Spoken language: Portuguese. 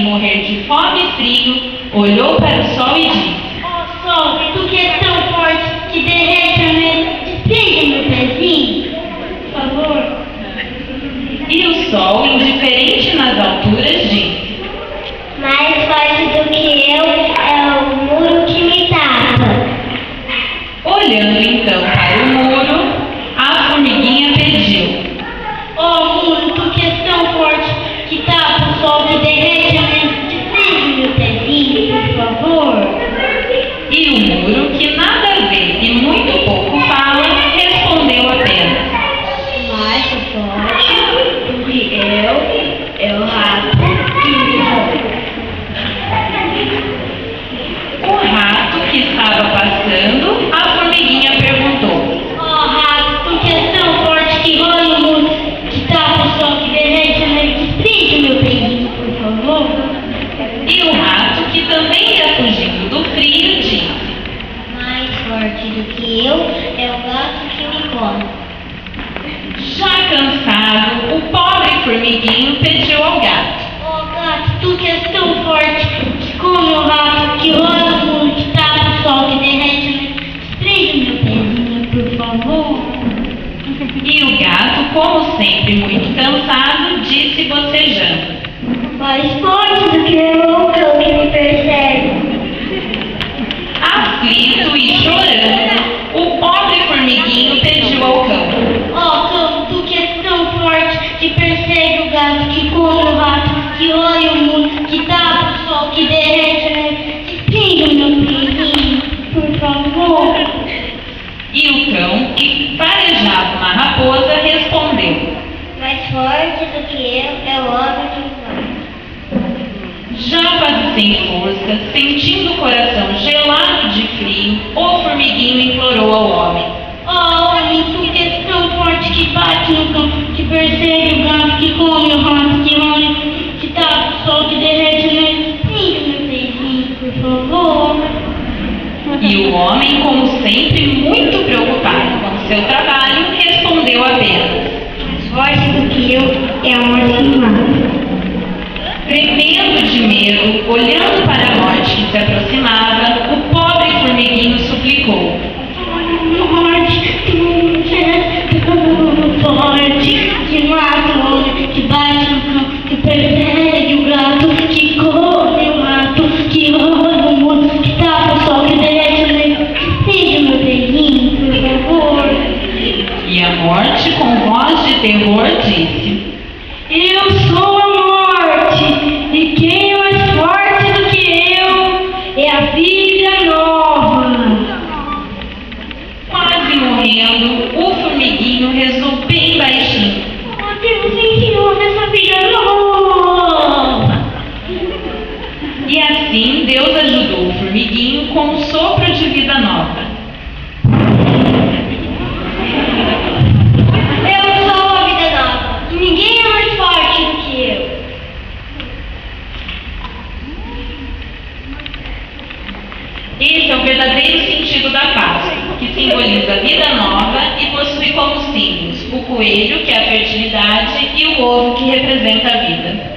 morrer de fome e frio, olhou para o sol e disse: Ó sol, tu que és tão forte, que derrete a neve, desprende meu pezinho, por favor. E o sol, indiferente nas alturas, disse: Mais forte do que eu é o muro que me tapa. Olhando então para o muro, a formiguinha pediu: Ó muro, tu que és tão forte, que tapa o sol, que derrete a neve, desprende meu pezinho, por favor. E o muro, que nada vê e muito pouco fala, respondeu apenas: Mais forte do que eu é o rato que me rola. O rato que estava passando, a formiguinha perguntou: Ó rato, tu que és tão forte, que rola o muro, que tapa o sol, que derrete a neve, desprende meu pezinho, por favor. E o rato, que também ia fugindo do frio, disse: Mais forte do que eu é o gato que me come. Já cansado, o pobre formiguinho pediu ao gato: Ó gato, tu que és tão forte, que come o rato, que rola o muro, que tapa o sol, que derrete a neve, desprende meu pezinho, por favor. E o gato, como sempre muito cansado, disse bocejando: Mais forte do que eu é o cão que me persegue. Aflito e chorando, o pobre formiguinho pediu ao cão: Ó cão, tu que és tão forte, que persegue o gato, que come o rato, que olha o mundo, que tapa o sol, que derrete a neve, desprende o meu pezinho, por favor. E o cão, que farejava uma raposa, respondeu: Mais forte do que eu é o homem que me come. Já quase sem força, sentindo o coração gelado de frio, o formiguinho implorou ao homem: Ó homem, tu que és tão forte, que bate no cão, que persegue o gato, que come o rato, que olha, que tapa o sol, que derrete a neve, desprende o meu pezinho, por favor. E o homem, como sempre muito preocupado com seu trabalho, respondeu apenas: Mais forte do que eu é a morte que me mata. Tremendo de medo, olhando para a morte que se aproximava, o pobre formiguinho suplicou: Morte, tu que és tão forte, que mata o homem, que bate no cão, que persegue o gato, que come o rato, que rola o mundo, que tapa o sol, que derrete a neve, seja meu pezinho, por favor. E a morte, com voz de terror, disse: Eu sou a morte, e quem é mais forte do que eu é a vida nova. Quase morrendo, o formiguinho rezou bem baixinho: Oh Deus, enviou nessa vida nova. E assim Deus ajudou o formiguinho com um sopro de vida nova. Eu sou a vida nova, e ninguém é mais forte do que eu. Esse é o verdadeiro sentido da Páscoa, que simboliza a vida nova e possui como símbolos o coelho, que é a fertilidade, e o ovo, que representa a vida.